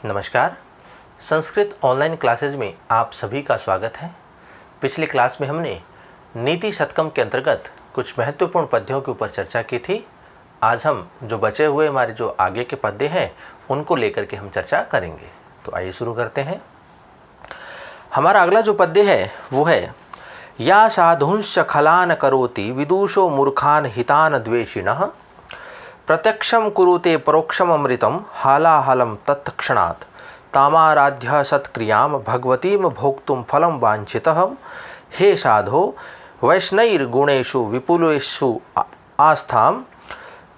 नमस्कार। Sanskrit online classes में आप सभी का स्वागत है। पिछली क्लास में हमने नीति शतकम के अंतर्गत कुछ महत्वपूर्ण पद्यों के ऊपर चर्चा की थी। आज हम जो बचे हुए हमारे जो आगे के पद्य हैं उनको लेकर के हम चर्चा करेंगे। तो आइए शुरू करते हैं। हमारा अगला जो पद्य है वो है या साधुंश्च खलान करोति विदुषो मूर्खान हितान द्वेषिणः प्रत्यक्षं कुरुते परोक्षम अमृतम हालाहलम तत्क्षणात् तामाराध्य सत्क्रियां भगवतीं भोक्तुं फलं वाञ्छितः हे साधो वैष्णैर्गुणेषु विपुलेषु आस्थां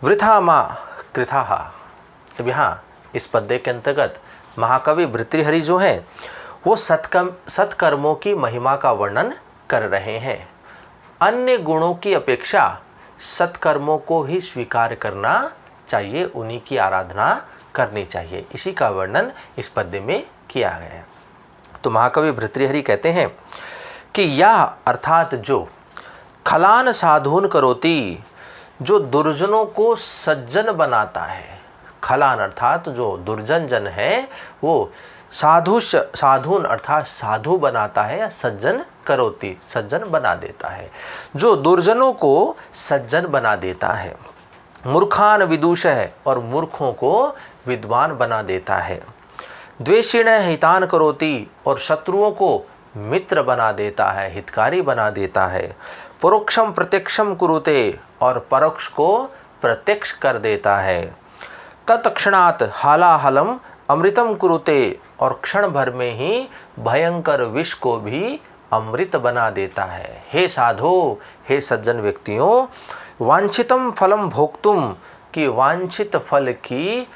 वृथा मा कृथाः। अब यहाँ इस पद्य के अंतर्गत महाकवि भर्तृहरि जो हैं वो सत्कर्मों की महिमा का वर्णन कर रहे हैं। अन्य गुणों की अपेक्षा सत्कर्मों को ही स्वीकार करना चाहिए, उन्हीं की आराधना करनी चाहिए। इसी का वर्णन इस पद्य में किया गया है। तो महाकवि भर्तृहरि कहते हैं कि यह अर्थात जो खलान साधून करोति, जो दुर्जनों को सज्जन बनाता है। खलान अर्थात जो दुर्जन जन है वो साधून अर्थात साधु बनाता है या सज्जन करोति सज्जन बना देता है, जो दुर्जनों को सज्जन बना देता है। मूर्खान विदुष है और मूर्खों को विद्वान बना देता है। द्वेषिण हितान करोति और शत्रुओं को मित्र बना देता है, हितकारी बना देता है। परोक्षम प्रत्यक्षम कुरुते और परोक्ष को प्रत्यक्ष कर देता है। तत्क्षणात् हालाहलम अमृतम कुरुते और क्षण भर में ही भयंकर विष को भी अमृत बना देता है। हे साधो, हे सज्जन व्यक्तियों, वांछितम फलम भोक्तुम कि वांछित फल की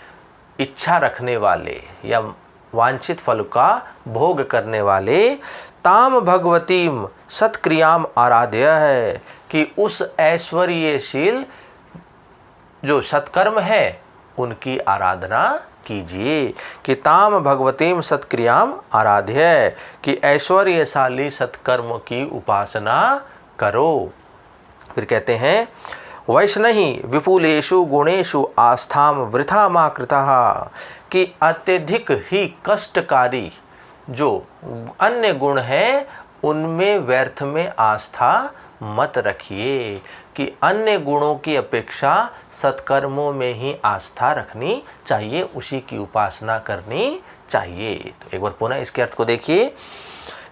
इच्छा रखने वाले या वांछित फल का भोग करने वाले, ताम भगवतीम सत्क्रियाम आराध्य है कि उस ऐश्वर्यशील जो सत्कर्म है उनकी आराधना कीजिए। कि ताम भगवतीम सत्क्रियाम आराध्य कि ऐश्वर्यशाली सत्कर्म की उपासना करो। फिर कहते हैं वैष्णहि विपुलेषु गुणेषु आस्थाम वृथा मा कृतः कि अत्यधिक ही कष्टकारी जो अन्य गुण हैं उनमें व्यर्थ में आस्था मत रखिए। कि अन्य गुणों की अपेक्षा सत्कर्मों में ही आस्था रखनी चाहिए, उसी की उपासना करनी चाहिए। तो एक बार पुनः इसके अर्थ को देखिए।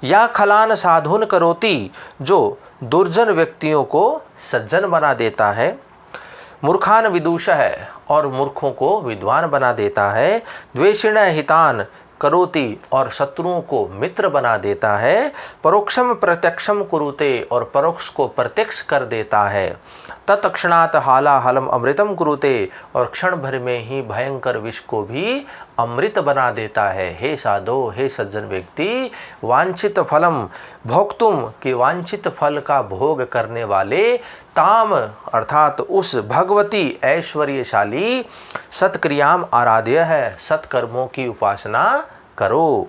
या खलान साधुन करोति, जो दुर्जन व्यक्तियों को सज्जन बना देता है। मूर्खान विदुष है और मूर्खों को विद्वान बना देता है। द्वेषिण हितान करोति और शत्रुओं को मित्र बना देता है। परोक्षम प्रत्यक्षम कुरुते और परोक्ष को प्रत्यक्ष कर देता है। तत्क्षणात् हालाहलम अमृतम कुरुते और क्षण भर में ही भयंकर विष को भी अमृत बना देता है। हे साधो, हे सज्जन व्यक्ति, वांछित फलम भोक्तुम कि वांछित फल का भोग करने वाले, ताम अर्थात उस भगवती ऐश्वर्यशाली सत्क्रियाम आराध्य है, सत्कर्मों की उपासना करो।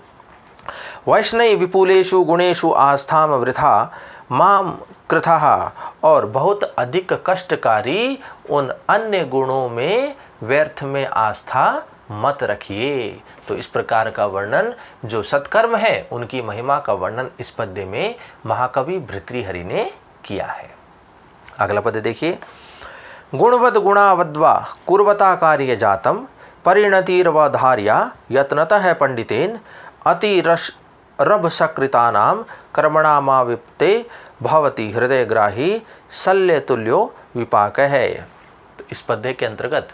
वैष्णव विपुलेषु गुणेषु आस्थाम वृथा माम कृथः और बहुत अधिक कष्टकारी उन अन्य गुणों में व्यर्थ में आस्था मत रखिए। तो इस प्रकार का वर्णन जो सत्कर्म है उनकी महिमा का वर्णन इस पद्य में महाकवि भर्तृहरि ने किया है। अगला पद्य देखिए। गुणवद गुणावद्वा कुर्वता कार्य जातम परिणतिर्वधार्या यत्नतः पंडितेन अतिरभसकृतानां कर्मणामाविप्ते भवति हृदयग्राही शल्यतुल्यो विपाक है। तो इस पद्य के अंतर्गत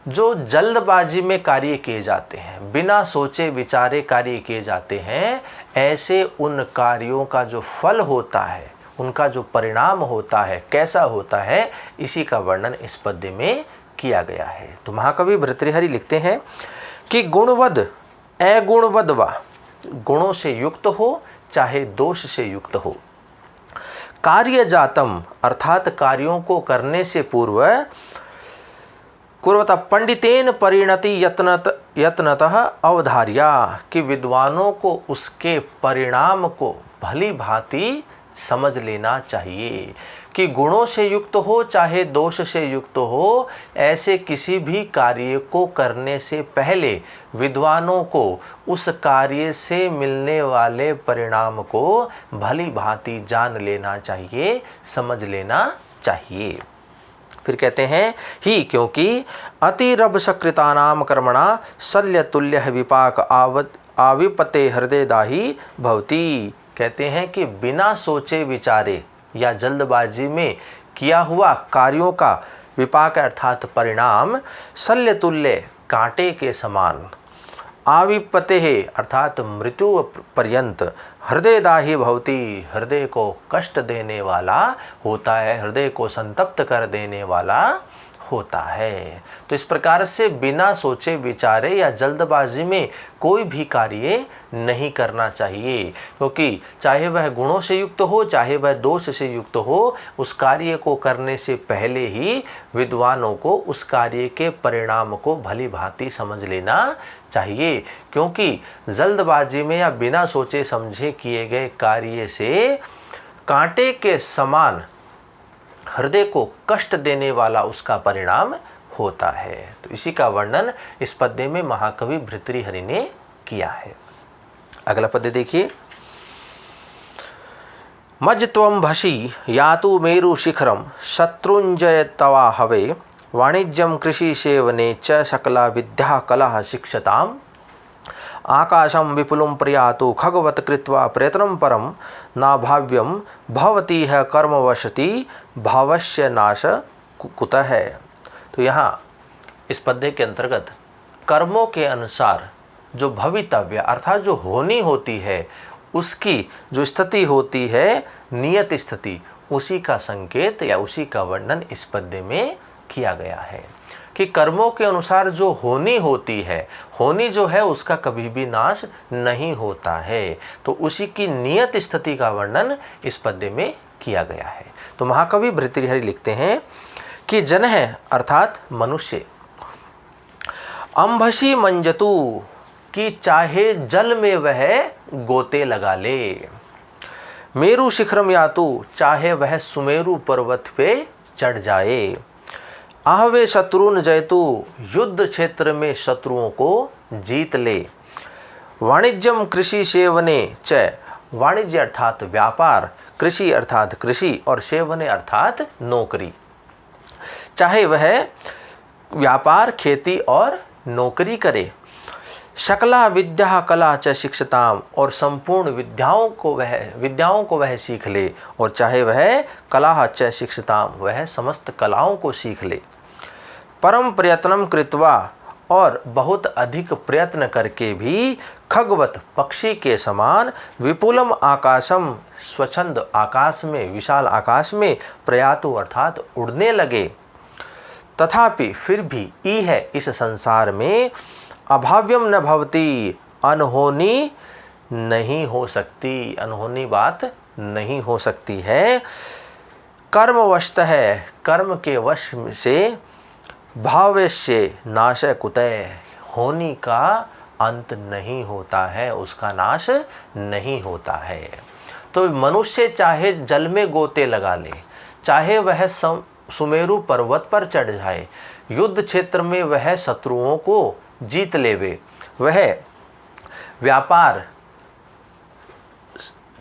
जो जल्दबाजी में कार्य किए जाते हैं, बिना सोचे विचारे कार्य किए जाते हैं, ऐसे उन कार्यों का जो फल होता है, उनका जो परिणाम होता है, कैसा होता है, इसी का वर्णन इस पद्य में किया गया है। तो महाकवि भर्तृहरि लिखते हैं कि गुणवद अगुणवद व गुणों से युक्त हो चाहे दोष से युक्त हो, कार्य जातम अर्थात कार्यों को करने से पूर्व, कुर्वता पंडितेन परिणति यत्नतः अवधार्या कि विद्वानों को उसके परिणाम को भली भांति समझ लेना चाहिए। कि गुणों से युक्त हो चाहे दोष से युक्त हो, ऐसे किसी भी कार्य को करने से पहले विद्वानों को उस कार्य से मिलने वाले परिणाम को भली भांति जान लेना चाहिए, समझ लेना चाहिए। फिर कहते हैं ही क्योंकि अतिरभ सकृतानाम कर्मणा शल्य तुल्य विपाक आविपते हृदय दाही भवती। कहते हैं कि बिना सोचे विचारे या जल्दबाजी में किया हुआ कार्यों का विपाक अर्थात परिणाम शल्य तुल्य कांटे के समान, आविपते अर्थात मृत्यु पर्यंत, हृदयदाही भवती हृदय को कष्ट देने वाला होता है, हृदय को संतप्त कर देने वाला होता है। तो इस प्रकार से बिना सोचे विचारे या जल्दबाजी में कोई भी कार्य नहीं करना चाहिए, क्योंकि चाहे वह गुणों से युक्त हो चाहे वह दोष से युक्त हो, उस कार्य को करने से पहले ही विद्वानों को उस कार्य के परिणाम को भली भांति समझ लेना चाहिए। क्योंकि जल्दबाजी में या बिना सोचे समझे किए गए कार्य से कांटे के समान हृदय को कष्ट देने वाला उसका परिणाम होता है। तो इसी का वर्णन इस पद्य में महाकवि भर्तृहरि ने किया है। अगला पद्य देखिए। मज त्वं भसी यातु मेरु शिखरम शत्रुंजय तवा हवे वाणिज्यम कृषि सेवने च सकला विद्या कला शिक्षताम आकाशं विपुलं प्रयातु खगवत कृत्वा प्रयत्नं परं नाभाव्यं भवती है कर्मवशति भावस्य नाश कुतः है। तो यहाँ इस पद्य के अंतर्गत कर्मों के अनुसार जो भवितव्य अर्थात जो होनी होती है उसकी जो स्थिति होती है, नियत स्थिति, उसी का संकेत या उसी का वर्णन इस पद्य में किया गया है कि कर्मों के अनुसार जो होनी होती है, होनी जो है उसका कभी भी नाश नहीं होता है। तो उसी की नियत स्थिति का वर्णन इस पद्य में किया गया है। तो महाकवि भर्तृहरि लिखते हैं कि जन है अर्थात मनुष्य अंभसी मंजतु कि चाहे जल में वह गोते लगा ले, मेरु शिखरम यातु चाहे वह सुमेरु पर्वत पे चढ़ जाए, आहवे शत्रुन जयतु युद्ध क्षेत्र में शत्रुओं को जीत ले, वाणिज्यम कृषि सेवने च वाणिज्य अर्थात व्यापार, कृषि अर्थात कृषि और सेवने अर्थात नौकरी, चाहे वह व्यापार खेती और नौकरी करे, शकला विद्या कला च शिक्षताम और संपूर्ण विद्याओं को वह सीख ले, और चाहे वह कला च शिक्षताम वह समस्त कलाओं को सीख ले, परम प्रयत्नम कृत्वा और बहुत अधिक प्रयत्न करके भी खगवत पक्षी के समान, विपुलम आकाशम स्वच्छंद आकाश में विशाल आकाश में, प्रयातु अर्थात उड़ने लगे, तथापि फिर भी ई है इस संसार में अभाव्यम न भवती अनहोनी नहीं हो सकती, अनहोनी बात नहीं हो सकती है, कर्मवशतः है कर्म के वश से, भावस्य नाश कुतः होनी का अंत नहीं होता है, उसका नाश नहीं होता है। तो मनुष्य चाहे जल में गोते लगा ले, चाहे वह सुमेरु पर्वत पर चढ़ जाए, युद्ध क्षेत्र में वह शत्रुओं को जीत लेवे, वह व्यापार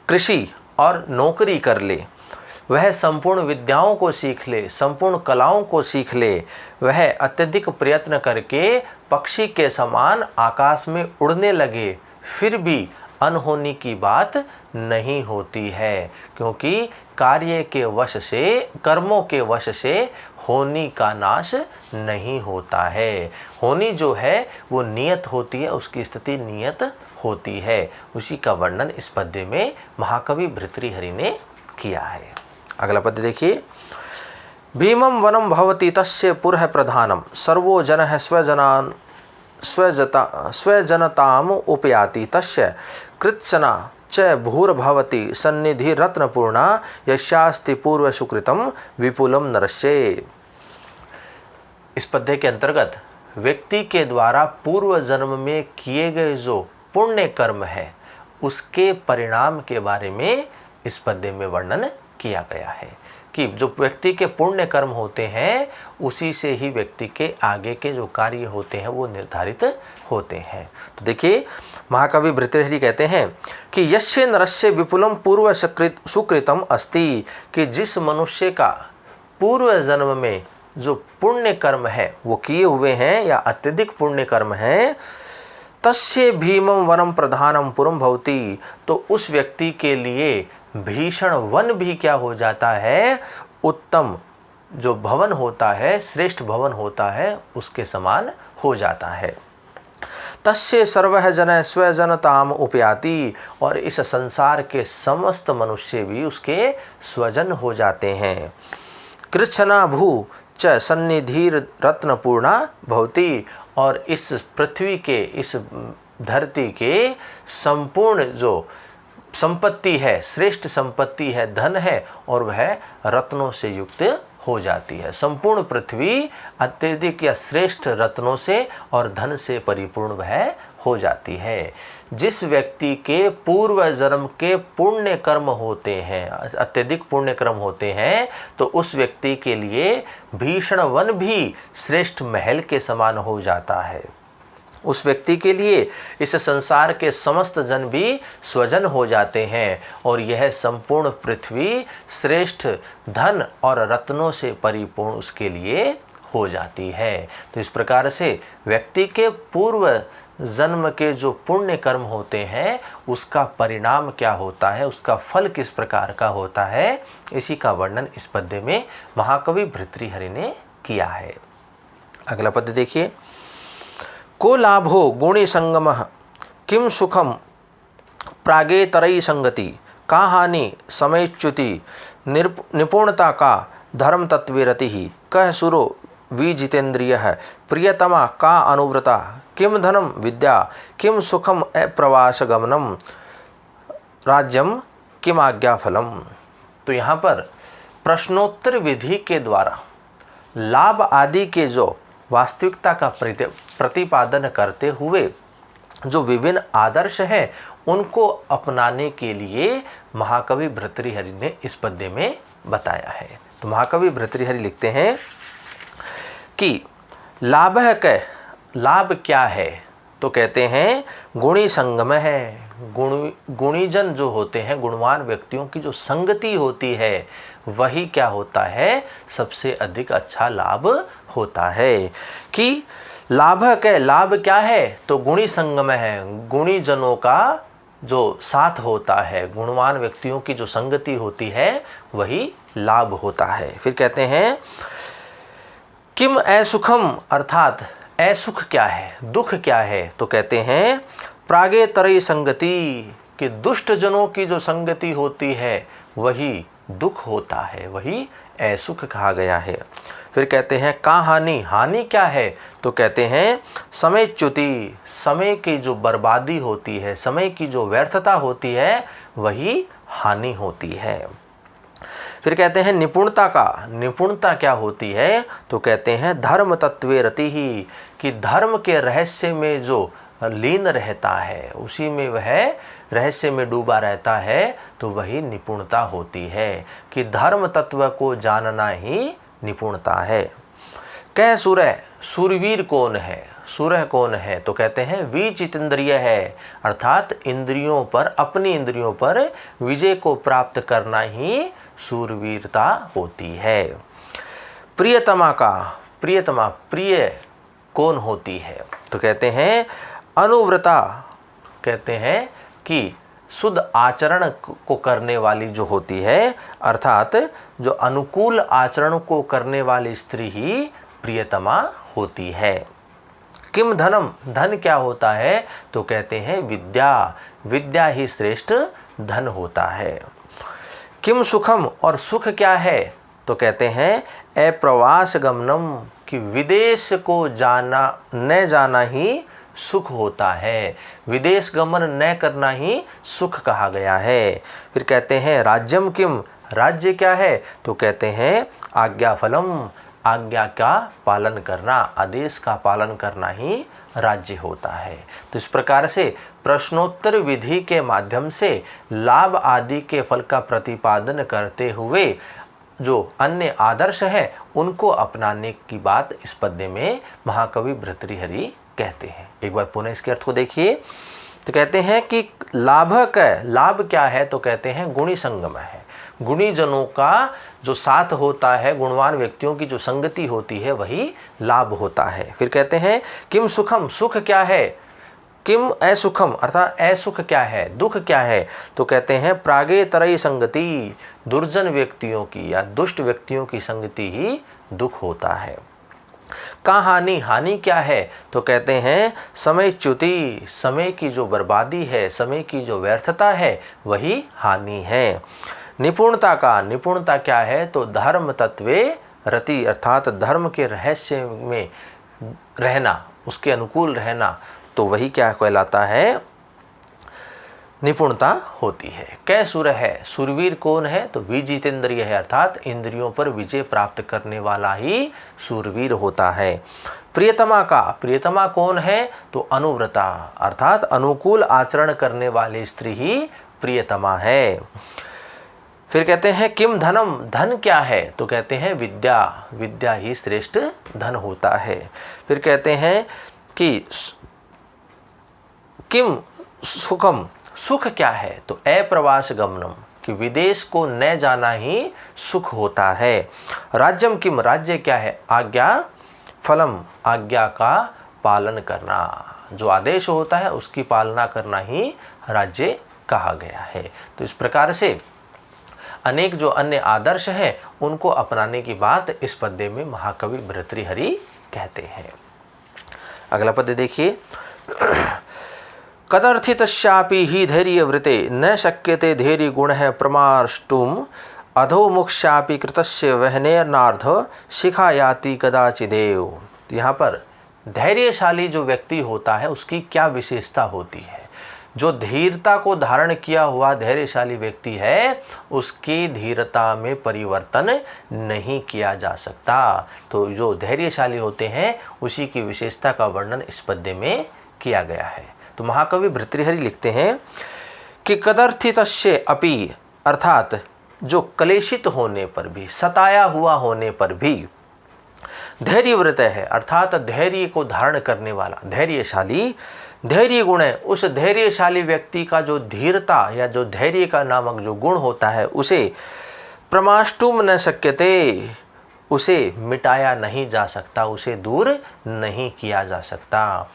कृषि और नौकरी कर ले, वह संपूर्ण विद्याओं को सीख ले, संपूर्ण कलाओं को सीख ले, वह अत्यधिक प्रयत्न करके पक्षी के समान आकाश में उड़ने लगे, फिर भी अनहोनी की बात नहीं होती है, क्योंकि कार्य के वश से, कर्मों के वश से होनी का नाश नहीं होता है। होनी जो है वो नियत होती है, उसकी स्थिति नियत होती है। उसी का वर्णन इस पद्य में महाकवि भर्तृहरि ने किया है। अगला पद्य देखिए। भीमं वनं भवति तस्य पुरः प्रधानम सर्वो जनः स्वजनताम उपयाति तस्य कृत्सना च भूर्भवति सन्निधि रत्नपूर्णा यस्यास्ति पूर्व सुकृतम विपुलम नरस्य। इस पद्य के अंतर्गत व्यक्ति के द्वारा पूर्व जन्म में किए गए जो पुण्य कर्म है उसके परिणाम के बारे में इस पद्य में वर्णन किया गया है। कि जो व्यक्ति के पुण्य कर्म होते हैं उसी से ही व्यक्ति के आगे के जो कार्य होते हैं वो निर्धारित होते हैं। तो देखिए महाकवि भर्तृहरि कहते हैं कि यस्य नरस्य विपुलम पूर्व सुकृतम अस्ति, कि जिस मनुष्य का पूर्व जन्म में जो पुण्य कर्म है वो किए हुए हैं या अत्यधिक पुण्य कर्म है, तस्य भीमं वनम प्रधानम पुरम भवति, तो उस व्यक्ति के लिए भीषण वन भी क्या हो जाता है, उत्तम जो भवन होता है, श्रेष्ठ भवन होता है, उसके समान हो जाता है। तस्य सर्वः जन स्वजनताम उपयाति, और इस संसार के समस्त मनुष्य भी उसके स्वजन हो जाते हैं। कृच्छना भू च सन्निधिर रत्नपूर्णा भवति, और इस पृथ्वी के, इस धरती के संपूर्ण जो संपत्ति है, श्रेष्ठ संपत्ति है, धन है, और वह रत्नों से युक्त हो जाती है। संपूर्ण पृथ्वी अत्यधिक या श्रेष्ठ रत्नों से और धन से परिपूर्ण वह हो जाती है। जिस व्यक्ति के पूर्व जन्म के पुण्य कर्म होते हैं, अत्यधिक पुण्य कर्म होते हैं, तो उस व्यक्ति के लिए भीषण वन भी श्रेष्ठ महल के समान हो जाता है। उस व्यक्ति के लिए इस संसार के समस्त जन भी स्वजन हो जाते हैं, और यह संपूर्ण पृथ्वी श्रेष्ठ धन और रत्नों से परिपूर्ण उसके लिए हो जाती है। तो इस प्रकार से व्यक्ति के पूर्व जन्म के जो पुण्य कर्म होते हैं उसका परिणाम क्या होता है, उसका फल किस प्रकार का होता है, इसी का वर्णन इस पद्य में महाकवि भर्तृहरि ने किया है। अगला पद्य देखिए। को लाभो गुणी संगम किम सुखम प्रागेतरई संगति, का हानि समयच्युति निपुणता का धर्म तत्वेरति, कह सुरो विजितेन्द्रिय प्रियतमा का अनुव्रता, किम धनम विद्या किम सुखम अप्रवास गमनम राज्यम किम आज्ञा फलम। तो यहाँ पर प्रश्नोत्तर विधि के द्वारा लाभ आदि के जो वास्तविकता का प्रतिपादन करते हुए जो विभिन्न आदर्श हैं उनको अपनाने के लिए महाकवि भर्तृहरि ने इस पद्य में बताया है। तो महाकवि भर्तृहरि लिखते हैं कि लाभ क्या है, तो कहते हैं गुणी संगम है। गुणीजन जो होते हैं, गुणवान व्यक्तियों की जो संगति होती है वही क्या होता है, सबसे अधिक अच्छा लाभ होता है। कि लाभ क्या है, तो गुणी संगम है, गुणी जनों का जो साथ होता है, गुणवान व्यक्तियों की जो संगति होती है वही लाभ होता है। फिर कहते हैं किम असुखम, अर्थात असुख क्या है, दुख क्या है, तो कहते हैं प्रागेतरई संगति, कि दुष्ट जनों की जो संगति होती है वही दुख होता है, वही असुख कहा गया है। फिर कहते हैं का हानि क्या है, तो कहते हैं समयच्युति, समय की जो बर्बादी होती है, समय की जो व्यर्थता होती है वही हानि होती है। फिर कहते हैं निपुणता क्या होती है, तो कहते हैं धर्म तत्वे रति ही, कि धर्म के रहस्य में जो लीन रहता है, उसी में वह रहस्य में डूबा रहता है, तो वही निपुणता होती है। कि धर्म तत्व को जानना ही निपुणता है। कह सूरवीर कौन है, सूर्य कौन है, तो कहते हैं विजितेंद्रिय है, अर्थात इंद्रियों पर, अपनी इंद्रियों पर विजय को प्राप्त करना ही सूरवीरता होती है। प्रियतमा प्रिय कौन होती है, तो कहते हैं अनुव्रता, कहते हैं कि शुद्ध आचरण को करने वाली जो होती है, अर्थात जो अनुकूल आचरण को करने वाली स्त्री ही प्रियतमा होती है। किम धन क्या होता है, तो कहते हैं विद्या ही श्रेष्ठ धन होता है। किम सुखम, और सुख क्या है, तो कहते हैं अप्रवास गमनम, कि विदेश को न जाना ही सुख होता है, विदेश गमन न करना ही सुख कहा गया है। फिर कहते हैं राज्यम किम, राज्य क्या है, तो कहते हैं आज्ञा फलम, आज्ञा का पालन करना, आदेश का पालन करना ही राज्य होता है। तो इस प्रकार से प्रश्नोत्तर विधि के माध्यम से लाभ आदि के फल का प्रतिपादन करते हुए जो अन्य आदर्श है उनको अपनाने की बात इस पद्य में महाकवि भर्तृहरि कहते हैं। एक बार पुनः इसके अर्थ को देखिए। तो कहते हैं कि लाभक, लाभ क्या है, तो कहते हैं गुणी संगम है। गुणी जनों का जो साथ होता है, गुणवान व्यक्तियों की जो संगति होती है, वही लाभ होता है। फिर कहते हैं किम सुखम, सुख क्या है, किम असुखम अर्थात असुख क्या है, दुख क्या है, तो कहते हैं प्रागेतरई संगति, दुर्जन व्यक्तियों की या दुष्ट व्यक्तियों की संगति ही दुख होता है। का हानि, हानि क्या है, तो कहते हैं समय च्युति, समय की जो बर्बादी है, समय की जो व्यर्थता है, वही हानि है। निपुणता का, निपुणता क्या है, तो धर्म तत्वे रति अर्थात धर्म के रहस्य में रहना, उसके अनुकूल रहना, तो वही क्या कहलाता है, निपुणता होती है। कै सुर है, सुरवीर कौन है, तो विजितेंद्रिय है अर्थात इंद्रियों पर विजय प्राप्त करने वाला ही सूरवीर होता है। प्रियतमा का, प्रियतमा कौन है, तो अनुव्रता अर्थात अनुकूल आचरण करने वाली स्त्री ही प्रियतमा है। फिर कहते हैं किम धनम, धन क्या है, तो कहते हैं विद्या, विद्या ही श्रेष्ठ धन होता है। फिर कहते हैं कि किम सुखम, सुख क्या है, तो अप्रवास गमनम, कि विदेश को न जाना ही सुख होता है। राज्यम किम, राज्य क्या है, आज्ञा फलम, आज्ञा का पालन करना, जो आदेश होता है उसकी पालना करना ही राज्य कहा गया है। तो इस प्रकार से अनेक जो अन्य आदर्श हैं उनको अपनाने की बात इस पद्य में महाकवि भर्तृहरि कहते हैं। अगला पद्य देखिए। कदर्थितस्यापि हि धैर्यवृते न शक्यते धैर्य गुण प्रमाष्टुम अधोमुक्षापि कृतस्य वहनेर्नार्ध शिखायाति कदाचिदेव। तो यहाँ पर धैर्यशाली जो व्यक्ति होता है उसकी क्या विशेषता होती है। जो धीरता को धारण किया हुआ धैर्यशाली व्यक्ति है उसकी धीरता में परिवर्तन नहीं किया जा सकता। तो जो धैर्यशाली होते हैं उसी की विशेषता का वर्णन इस पद्य में किया गया है। तो महाकवि भर्तृहरि लिखते हैं कि कदर्थितस्य अपि अर्थात जो कलेशित होने पर भी, सताया हुआ होने पर भी धैर्यव्रत है अर्थात धैर्य को धारण करने वाला धैर्यशाली, धैर्य गुण है, उस धैर्यशाली व्यक्ति का जो धीरता या जो धैर्य का नामक जो गुण होता है उसे प्रमाष्टुम न शक्यते, उसे मिटाया नहीं जा सकता, उसे दूर नहीं किया जा सकता।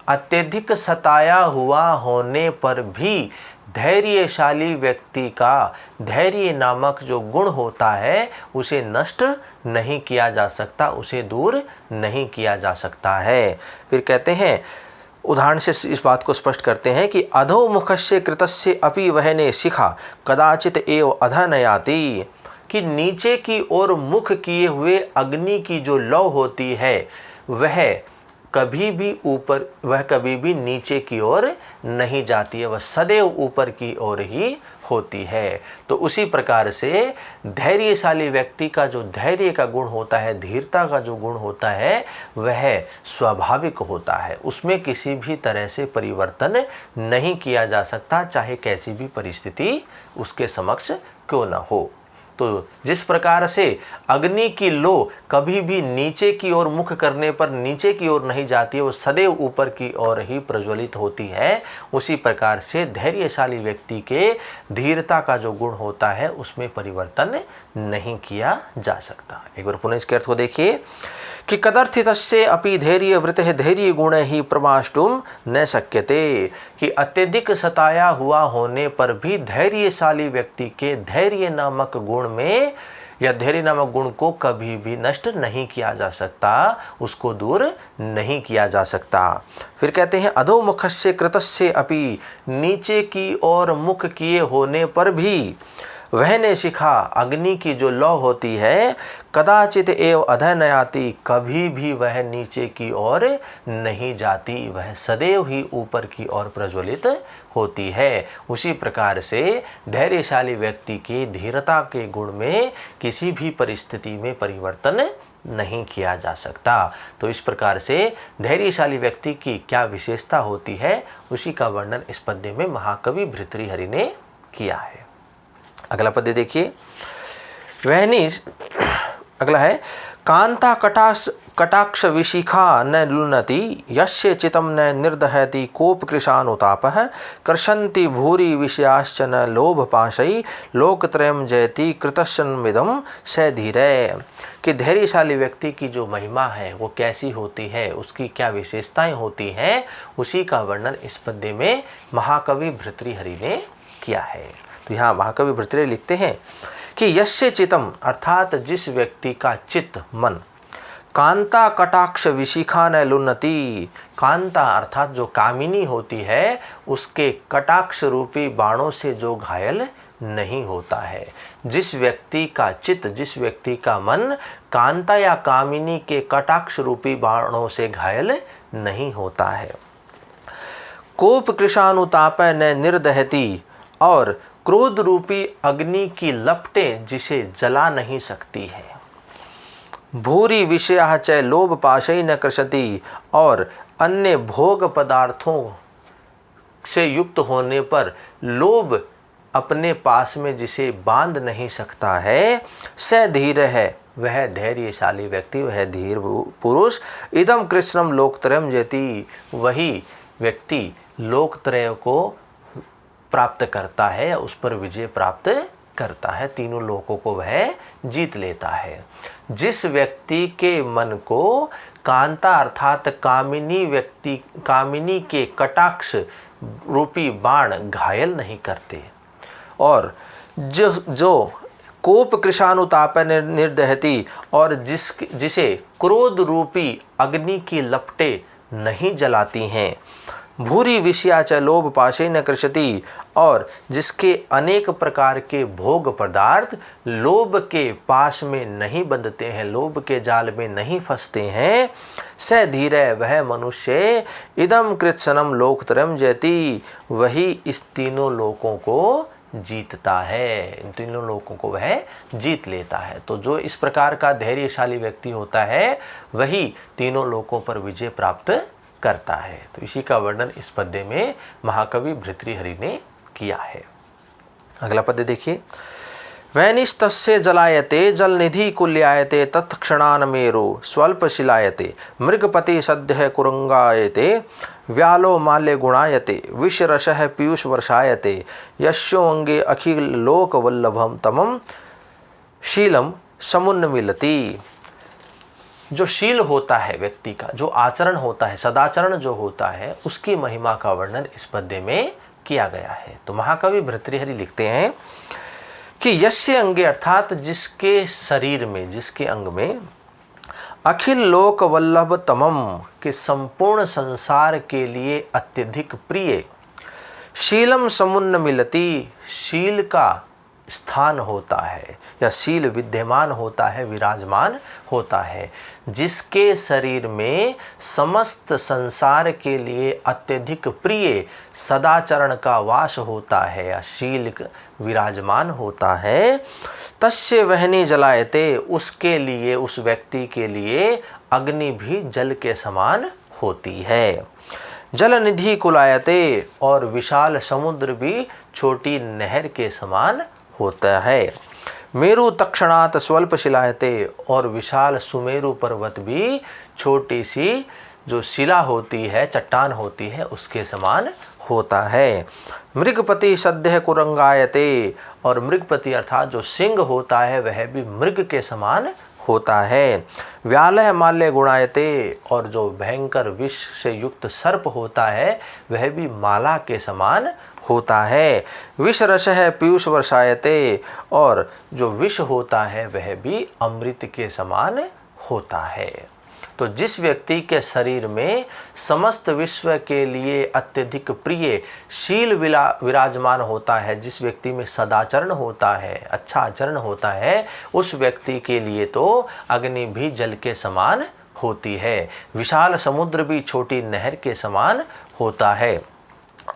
अत्यधिक सताया हुआ होने पर भी धैर्यशाली व्यक्ति का धैर्य नामक जो गुण होता है उसे नष्ट नहीं किया जा सकता, उसे दूर नहीं किया जा सकता है। फिर कहते हैं, उदाहरण से इस बात को स्पष्ट करते हैं कि अधोमुखस्य कृतस्य अपि वहने शिखा कदाचित एव अधनयाति, कि नीचे की ओर मुख किए हुए अग्नि की जो लौ होती है वह कभी भी नीचे की ओर नहीं जाती है, वह सदैव ऊपर की ओर ही होती है। तो उसी प्रकार से धैर्यशाली व्यक्ति का जो धैर्य का गुण होता है, धीरता का जो गुण होता है वह स्वाभाविक होता है, उसमें किसी भी तरह से परिवर्तन नहीं किया जा सकता, चाहे कैसी भी परिस्थिति उसके समक्ष क्यों न हो। तो जिस प्रकार से अग्नि की लो कभी भी नीचे की ओर मुख करने पर नीचे की ओर नहीं जाती है, वो सदैव ऊपर की ओर ही प्रज्वलित होती है, उसी प्रकार से धैर्यशाली व्यक्ति के धीरता का जो गुण होता है उसमें परिवर्तन नहीं किया जा सकता। एक बार पुनः इसके अर्थ को देखिए कि कदर्थितस्य अपि धैर्यवृतः धैर्य गुण ही प्रमाष्टुम न शक्यते, कि अत्यधिक सताया हुआ होने पर भी धैर्यशाली व्यक्ति के धैर्य नामक गुण में या धैर्य नामक गुण को कभी भी नष्ट नहीं किया जा सकता, उसको दूर नहीं किया जा सकता। फिर कहते हैं अधोमुखस्य कृतस्य अपि, नीचे की ओर मुख किए होने पर भी वहने शिखा अग्नि की जो लौ होती है कदाचित एव अधनयाति, कभी भी वह नीचे की ओर नहीं जाती, वह सदैव ही ऊपर की ओर प्रज्वलित होती है। उसी प्रकार से धैर्यशाली व्यक्ति की धीरता के गुण में किसी भी परिस्थिति में परिवर्तन नहीं किया जा सकता। तो इस प्रकार से धैर्यशाली व्यक्ति की क्या विशेषता होती है उसी का वर्णन इस पद्य में महाकवि भर्तृहरि ने किया है। अगला पद्य देखिए वहनी, अगला है कांता कटाक्ष विशिखा न लुनति यस्य चितं न निर्दहति कोप कृशानुतापः कर्षन्ति भूरि विषयाश्च न लोभपाशै लोकत्रयं जयति कृतस्सन्मिदं स धीरे। कि धैर्यशाली व्यक्ति की जो महिमा है वो कैसी होती है, उसकी क्या विशेषताएं होती हैं, उसी का वर्णन इस पद्य में महाकवि भर्तृहरि ने किया है। तो यहाँ महाकवि भर्तृहरि लिखते हैं कि यस्य चितम अर्थात जिस व्यक्ति का चित्त मन कांता कटाक्ष विशिखा न लुन्नति, कांता अर्थात जो कामिनी होती है उसके कटाक्ष रूपी बाणों से जो घायल नहीं होता है। जिस व्यक्ति का चित्त, जिस व्यक्ति का मन कांता या कामिनी के कटाक्ष रूपी बाणों से घायल नहीं होता है। कोप कृशानुताप न निर्दहति, और क्रोध रूपी अग्नि की लपटें जिसे जला नहीं सकती है। भूरि विषयः च लोभ पाशै न कृशति, और अन्य भोग पदार्थों से युक्त होने पर लोभ अपने पास में जिसे बांध नहीं सकता है। स धीर है, वह धैर्यशाली व्यक्ति, वह धीर पुरुष। इदम कृष्णम लोकत्रयम जयति, वही व्यक्ति लोकत्रय को प्राप्त करता है, उस पर विजय प्राप्त करता है, तीनों लोकों को वह जीत लेता है। जिस व्यक्ति के मन को कांता अर्थात कामिनी के कटाक्ष रूपी बाण घायल नहीं करते, और जो कोप कृशानुताप निर्दहति, और जिसे क्रोध रूपी अग्नि की लपटें नहीं जलाती हैं। भूरि विषया च लोभ पाशे न कृशति, और जिसके अनेक प्रकार के भोग पदार्थ लोभ के पाश में नहीं बंधते हैं, लोभ के जाल में नहीं फंसते हैं। स धीरे, वह मनुष्य इदम कृत्सनम लोकत्रयम जयति, वही इस तीनों लोकों को जीतता है, इन तीनों लोगों को वह जीत लेता है। तो जो इस प्रकार का धैर्यशाली व्यक्ति होता है वही तीनों लोकों पर विजय प्राप्त करता है। तो इसी का वर्णन इस पद्य में महाकवि भर्तृहरि ने किया है। अगला पद्य देखिए। वैनिस्तस्य जलायते जलनिधि कुल्यायते तत्क्षणान् मेरु स्वल्पशिलायते मृगपति सद्यः कुरंगायते व्यालो माल्य गुणायते विषरसः पीयूष वर्षायते यस्योऽंगे अखिल लोक वल्लभम तमम शीलम समुन्नमिलति। जो शील होता है व्यक्ति का, जो आचरण होता है, सदाचरण जो होता है, उसकी महिमा का वर्णन इस पद्य में किया गया है। तो महाकवि भर्तृहरि लिखते हैं कि यस्य अंगे अर्थात जिसके शरीर में, जिसके अंग में अखिल लोक वल्लभ तमम के संपूर्ण संसार के लिए अत्यधिक प्रिय शीलम समुन्न मिलती, शील का स्थान होता है या शील विद्यमान होता है, विराजमान होता है। जिसके शरीर में समस्त संसार के लिए अत्यधिक प्रिय सदाचरण का वास होता है या शील विराजमान होता है, तस्य वहनी जलायते, उसके लिए, उस व्यक्ति के लिए अग्नि भी जल के समान होती है। जल निधि कुलायते, और विशाल समुद्र भी छोटी नहर के समान होता है। मेरु तक्षणात स्वल्प शिलायते, और विशाल सुमेरु पर्वत भी छोटी सी जो शिला होती है, चट्टान होती है, उसके समान होता है। मृगपति सद्य कुरंगायते, और मृगपति अर्थात जो सिंह होता है वह भी मृग के समान होता है। व्यालय माल्य गुणायते, और जो भयंकर विष से युक्त सर्प होता है वह भी माला के समान होता है। विष रस है पीयूष वर्षायते, और जो विष होता है वह भी अमृत के समान होता है। तो जिस व्यक्ति के शरीर में समस्त विश्व के लिए अत्यधिक प्रिय शील विराजमान होता है, जिस व्यक्ति में सदाचरण होता है, अच्छा आचरण होता है, उस व्यक्ति के लिए तो अग्नि भी जल के समान होती है, विशाल समुद्र भी छोटी नहर के समान होता है,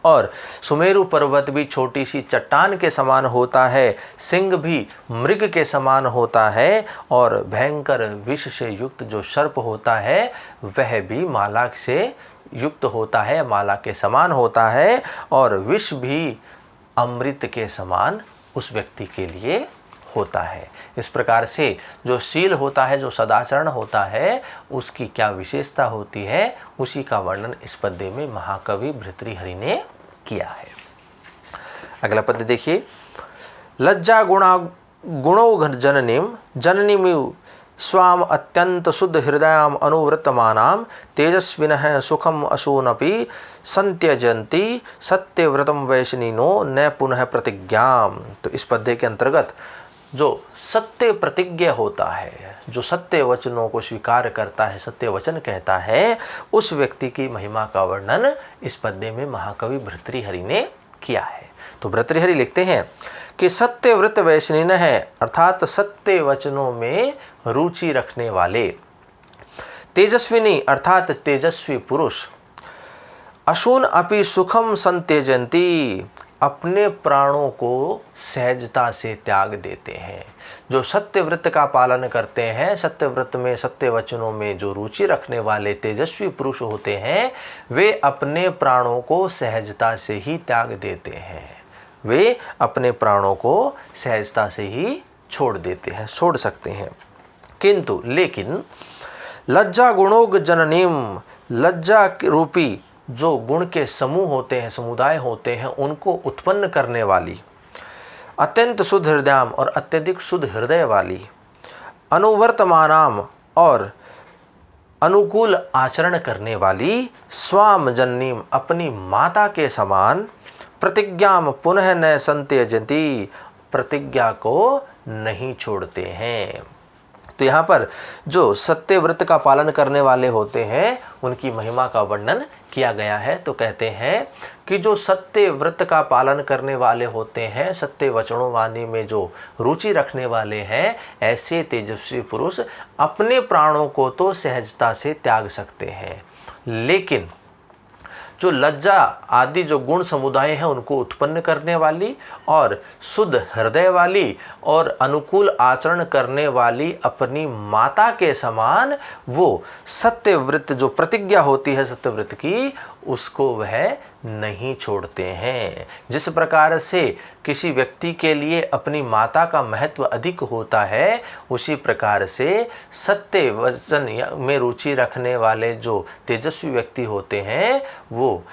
और सुमेरु पर्वत भी छोटी सी चट्टान के समान होता है, सिंह भी मृग के समान होता है, और भयंकर विष से युक्त जो सर्प होता है वह भी माला से युक्त होता है, माला के समान होता है, और विष भी अमृत के समान उस व्यक्ति के लिए होता है। इस प्रकार से जो शील होता है, जो सदाचरण होता है, उसकी क्या विशेषता होती है, उसी का वर्णन इस पद्य में महाकवि भर्तृहरि ने किया है। अगला पद्य देखिए। लज्जा गुणौ जननीम जननीमिव स्वाम अत्यंत शुद्ध हृदयाम अनुवृत्तमानाम तेजस्विनः सुखम असूनपि संत्यजन्ति सत्यव्रतम वैष्णिनो न पुनः प्रतिज्ञाम। तो इस पद्य के अंतर्गत जो सत्य प्रतिज्ञा होता है, जो सत्य वचनों को स्वीकार करता है, सत्य वचन कहता है, उस व्यक्ति की महिमा का वर्णन इस पद्य में महाकवि भर्तृहरि ने किया है। तो भर्तृहरि लिखते हैं कि सत्यव्रत वैष्णिन है, अर्थात सत्य वचनों में रुचि रखने वाले, तेजस्विनी अर्थात तेजस्वी पुरुष, अशून अपि सुखम संत्यजन्ति, अपने प्राणों को सहजता से त्याग देते हैं। जो सत्यव्रत का पालन करते हैं, सत्यव्रत में, सत्य वचनों में जो रुचि रखने वाले तेजस्वी पुरुष होते हैं, वे अपने प्राणों को सहजता से ही त्याग देते हैं। वे अपने प्राणों को सहजता से ही छोड़ देते हैं, छोड़ सकते हैं। किंतु लेकिन लज्जा गुणोग जननीम, लज्जा रूपी जो गुण के समूह होते हैं, समुदाय होते हैं, उनको उत्पन्न करने वाली, अत्यंत शुद्ध हृदयाम और अत्यधिक शुद्ध हृदय वाली, अनुवर्तमानाम और अनुकूल आचरण करने वाली, स्वाम जननीम अपनी माता के समान, प्रतिज्ञाम पुनः न संत्यजन्ति प्रतिज्ञा को नहीं छोड़ते हैं। तो यहाँ पर जो सत्यव्रत का पालन करने वाले होते हैं, उनकी महिमा का वर्णन किया गया है। तो कहते हैं कि जो सत्य व्रत का पालन करने वाले होते हैं, सत्य वचनों वाणी में जो रुचि रखने वाले हैं, ऐसे तेजस्वी पुरुष अपने प्राणों को तो सहजता से त्याग सकते हैं, लेकिन जो लज्जा आदि जो गुण समुदाय हैं उनको उत्पन्न करने वाली और शुद्ध हृदय वाली और अनुकूल आचरण करने वाली अपनी माता के समान वो सत्यव्रत जो प्रतिज्ञा होती है सत्यव्रत की, उसको वह नहीं छोड़ते हैं। जिस प्रकार से किसी व्यक्ति के लिए अपनी माता का महत्व अधिक होता है, उसी प्रकार से सत्य वचन में रुचि रखने वाले जो तेजस्वी व्यक्ति होते हैं, वो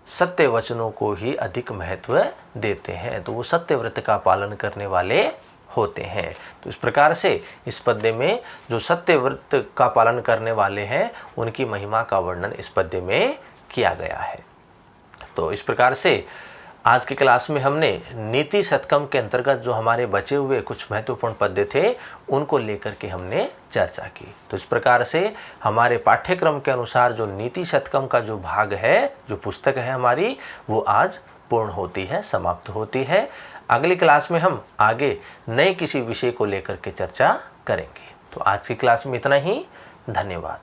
सत्य वचनों को ही अधिक महत्व देते हैं। तो वो सत्यव्रत का पालन करने वाले होते हैं। तो इस प्रकार से इस पद्य में जो सत्यव्रत का पालन करने वाले हैं, उनकी महिमा का वर्णन इस पद्य में किया गया है। तो इस प्रकार से आज की क्लास में हमने नीति शतकम के अंतर्गत जो हमारे बचे हुए कुछ महत्वपूर्ण पद्य थे, उनको लेकर के हमने चर्चा की। तो इस प्रकार से हमारे पाठ्यक्रम के अनुसार जो नीति शतकम का जो भाग है, जो पुस्तक है हमारी, वो आज पूर्ण होती है, समाप्त होती है। अगली क्लास में हम आगे नए किसी विषय को लेकर के चर्चा करेंगे। तो आज की क्लास में इतना ही। धन्यवाद।